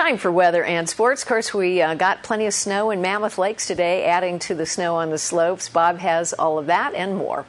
Time for weather and sports. Of course, we got plenty of snow in Mammoth Lakes today, adding to the snow on the slopes. Bob has all of that and more.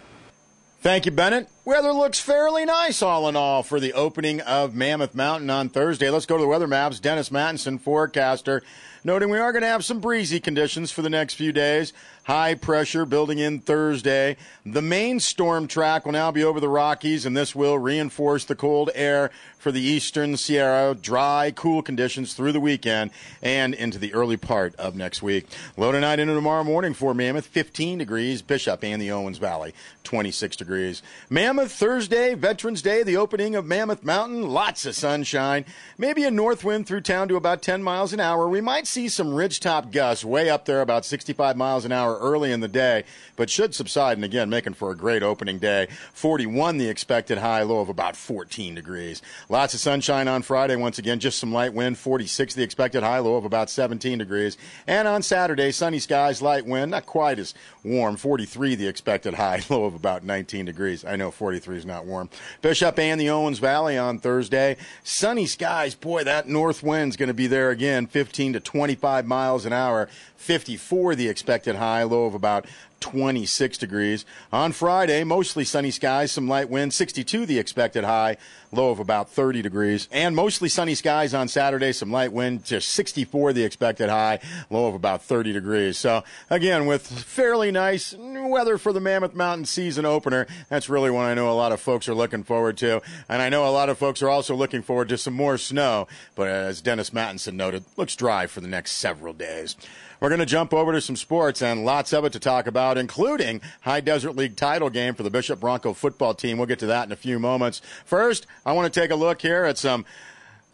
Thank you, Bennett. Weather looks fairly nice, all in all, for the opening of Mammoth Mountain on Thursday. Let's go to the weather maps. Dennis Mattinson, forecaster, noting we are going to have some breezy conditions for the next few days. High pressure building in Thursday. The main storm track will now be over the Rockies, and this will reinforce the cold air for the eastern Sierra. Dry, cool conditions through the weekend and into the early part of next week. Low tonight into tomorrow morning for Mammoth, 15 degrees. Bishop and the Owens Valley, 26 degrees. Mammoth Thursday, Veterans Day, the opening of Mammoth Mountain. Lots of sunshine. Maybe a north wind through town to about 10 miles an hour. We might see some ridgetop gusts way up there, about 65 miles an hour early in the day, but should subside, and again, making for a great opening day. 41 the expected high, low of about 14 degrees. Lots of sunshine on Friday, once again, just some light wind. 46 the expected high, low of about 17 degrees. And on Saturday, sunny skies, light wind, not quite as warm. 43 the expected high, low of about 19 degrees. I know 43 is not warm. Bishop and the Owens Valley on Thursday. Sunny skies, boy, that north wind's going to be there again, 15 to 25 miles an hour. 54 the expected high, low of about 26 degrees. On Friday, mostly sunny skies, some light wind, 62 the expected high, low of about 30 degrees. And mostly sunny skies on Saturday, some light wind, just 64 the expected high, low of about 30 degrees. So, again, with fairly nice weather for the Mammoth Mountain season opener, that's really what I know a lot of folks are looking forward to. And I know a lot of folks are also looking forward to some more snow. But as Dennis Mattinson noted, looks dry for the next several days. We're going to jump over to some sports, and lots of it to talk about, including High Desert League title game for the Bishop Bronco football team. We'll get to that in a few moments. First, I want to take a look here at some,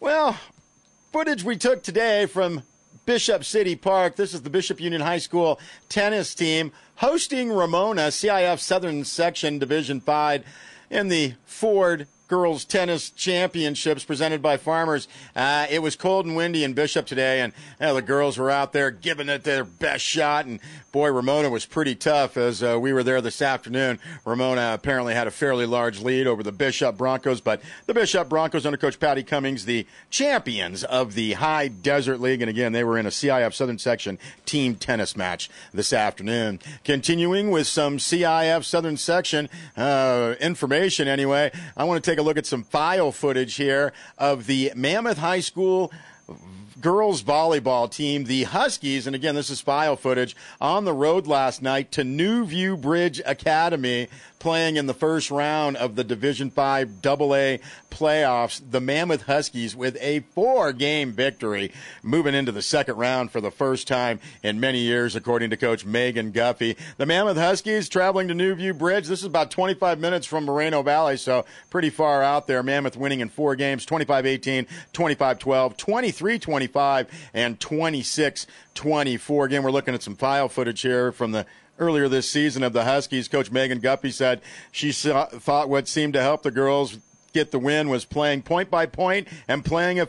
footage we took today from Bishop City Park. This is the Bishop Union High School tennis team hosting Ramona, CIF Southern Section Division 5 in the Ford Girls Tennis Championships presented by Farmers. It was cold and windy in Bishop today, and the girls were out there giving it their best shot. And boy, Ramona was pretty tough as we were there this afternoon. Ramona apparently had a fairly large lead over the Bishop Broncos, but the Bishop Broncos under Coach Patty Cummings, the champions of the High Desert League. And again, they were in a CIF Southern Section team tennis match this afternoon. Continuing with some CIF Southern Section information anyway, I want to take a look at some file footage here of the Mammoth High School girls volleyball team, the Huskies, and again, this is file footage, on the road last night to New View Bridge Academy, playing in the first round of the Division 5 AA playoffs. The Mammoth Huskies with a 4-game victory, moving into the second round for the first time in many years, according to Coach Megan Guffey. The Mammoth Huskies traveling to New View Bridge. This is about 25 minutes from Moreno Valley, so pretty far out there. Mammoth winning in 4 games, 25-18, 25-12, 23-25, and 26-24. Again, we're looking at some file footage here from the earlier this season of the Huskies. Coach Megan Guppy said she thought what seemed to help the girls get the win was playing point by point and playing as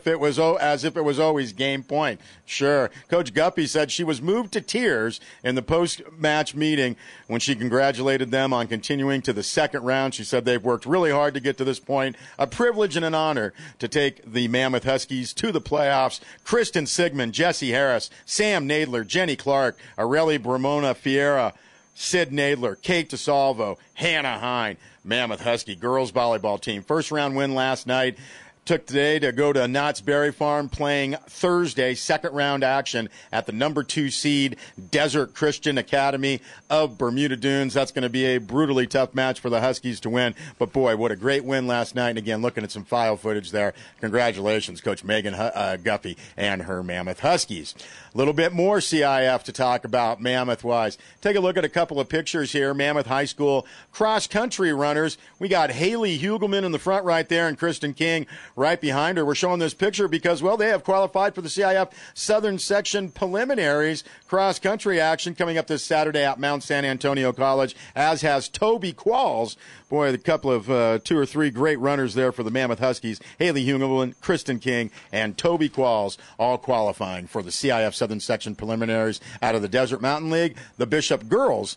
if it was always game point. Sure. Coach Guppy said she was moved to tears in the post-match meeting when she congratulated them on continuing to the second round. She said they've worked really hard to get to this point. A privilege and an honor to take the Mammoth Huskies to the playoffs. Kristen Sigmund, Jesse Harris, Sam Nadler, Jenny Clark, Areli Bramona Fiera, Sid Nadler, Kate DeSalvo, Hannah Hine. Mammoth Husky girls volleyball team. First round win last night. Took today to go to Knott's Berry Farm, playing Thursday, second round action at the number 2 seed Desert Christian Academy of Bermuda Dunes. That's going to be a brutally tough match for the Huskies to win. But boy, what a great win last night. And again, looking at some file footage there. Congratulations, Coach Megan Guffey and her Mammoth Huskies. A little bit more CIF to talk about Mammoth-wise. Take a look at a couple of pictures here. Mammoth High School cross-country runners. We got Haley Hugelman in the front right there and Kristen King right behind her. We're showing this picture because, well, they have qualified for the CIF Southern Section preliminaries cross-country action coming up this Saturday at Mount San Antonio College, as has Toby Qualls, Boy, a couple of 2 or 3 great runners there for the Mammoth Huskies. Haley Hugelman, Kristen King, and Toby Qualls all qualifying for the CIF Southern Section preliminaries out of the Desert Mountain League. The Bishop girls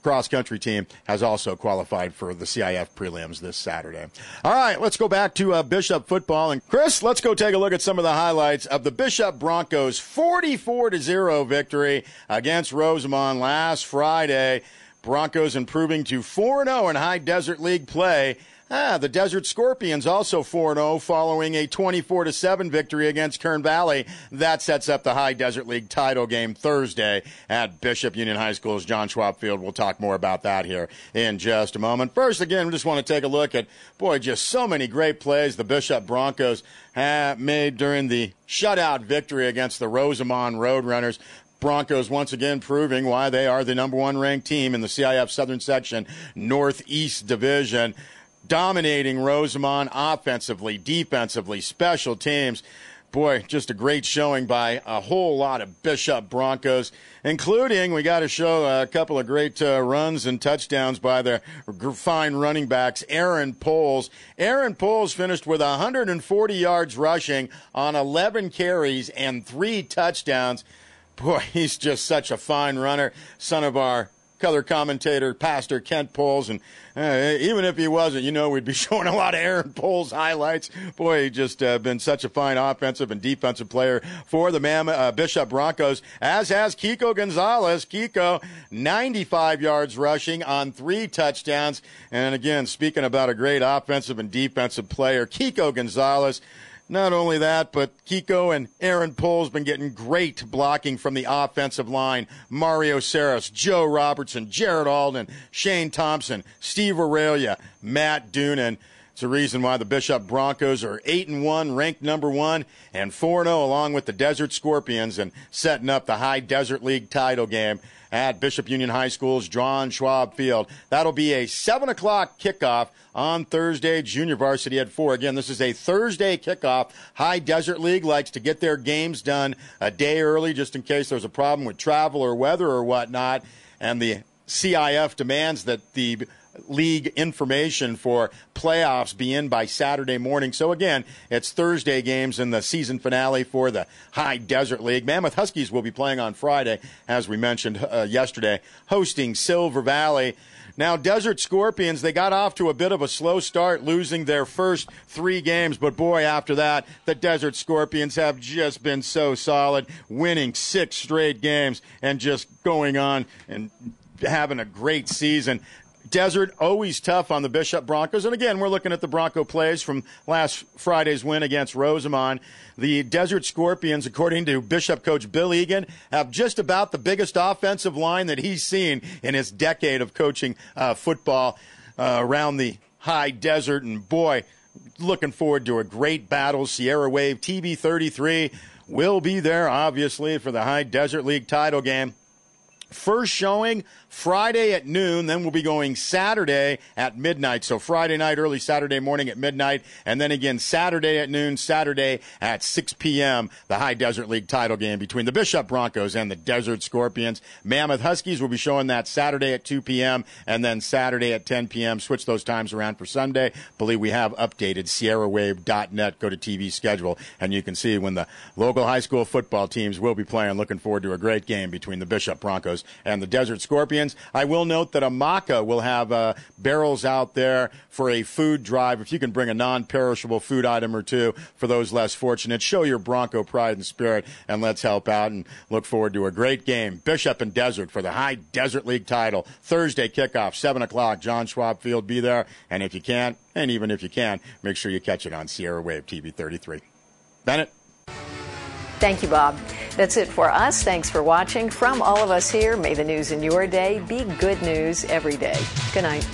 cross-country team has also qualified for the CIF prelims this Saturday. All right, let's go back to Bishop football. And Chris, let's go take a look at some of the highlights of the Bishop Broncos' 44-0 victory against Rosamond last Friday. Broncos improving to 4-0 in High Desert League play. The Desert Scorpions also 4-0 following a 24-7 victory against Kern Valley. That sets up the High Desert League title game Thursday at Bishop Union High School's John Schwab Field. We'll talk more about that here in just a moment. First, again, we just want to take a look at, just so many great plays the Bishop Broncos have made during the shutout victory against the Rosamond Roadrunners. Broncos once again proving why they are the number 1 ranked team in the CIF Southern Section Northeast Division, dominating Rosamond offensively, defensively, special teams. Just a great showing by a whole lot of Bishop Broncos, including, we got to show a couple of great runs and touchdowns by their fine running backs, Aaron Poles. Aaron Poles finished with 140 yards rushing on 11 carries and 3 touchdowns. He's just such a fine runner, son of our color commentator, Pastor Kent Poles. And even if he wasn't, we'd be showing a lot of Aaron Poles highlights. He just been such a fine offensive and defensive player for the Bishop Broncos, as has Kiko Gonzalez. Kiko, 95 yards rushing on 3 touchdowns. And again, speaking about a great offensive and defensive player, Kiko Gonzalez. Not only that, but Kiko and Aaron Poles been getting great blocking from the offensive line. Mario Saris, Joe Robertson, Jared Alden, Shane Thompson, Steve Aurelia, Matt Doonan. It's the reason why the Bishop Broncos are 8-1, ranked number 1, and 4-0 along with the Desert Scorpions, and setting up the High Desert League title game at Bishop Union High School's John Schwab Field. That'll be a 7 o'clock kickoff on Thursday, junior varsity at 4. Again, this is a Thursday kickoff. High Desert League likes to get their games done a day early just in case there's a problem with travel or weather or whatnot. And the CIF demands that the league information for playoffs be in by Saturday morning. So again, it's Thursday games in the season finale for the High Desert League. Mammoth Huskies will be playing on Friday, as we mentioned yesterday, hosting Silver Valley. Now, Desert Scorpions, they got off to a bit of a slow start, losing their first 3 games. But, after that, the Desert Scorpions have just been so solid, winning 6 straight games and just going on and having a great season. Desert, always tough on the Bishop Broncos. And again, we're looking at the Bronco plays from last Friday's win against Rosamond. The Desert Scorpions, according to Bishop coach Bill Egan, have just about the biggest offensive line that he's seen in his decade of coaching football around the High Desert. And looking forward to a great battle. Sierra Wave TB33 will be there, obviously, for the High Desert League title game. First showing Friday at noon, then we'll be going Saturday at midnight. So Friday night, early Saturday morning at midnight, and then again Saturday at noon, Saturday at 6 p.m., the High Desert League title game between the Bishop Broncos and the Desert Scorpions. Mammoth Huskies will be showing that Saturday at 2 p.m. and then Saturday at 10 p.m. Switch those times around for Sunday. Believe we have updated SierraWave.net. Go to TV schedule, and you can see when the local high school football teams will be playing. Looking forward to a great game between the Bishop Broncos and the Desert Scorpions. I will note that Amaka will have barrels out there for a food drive. If you can bring a non-perishable food item or two for those less fortunate, show your Bronco pride and spirit, and let's help out and look forward to a great game. Bishop and Desert for the High Desert League title. Thursday kickoff, 7 o'clock, John Schwab Field. Be there. And if you can't, and even if you can, make sure you catch it on Sierra Wave TV 33. Bennett? Thank you, Bob. That's it for us. Thanks for watching. From all of us here, may the news in your day be good news every day. Good night.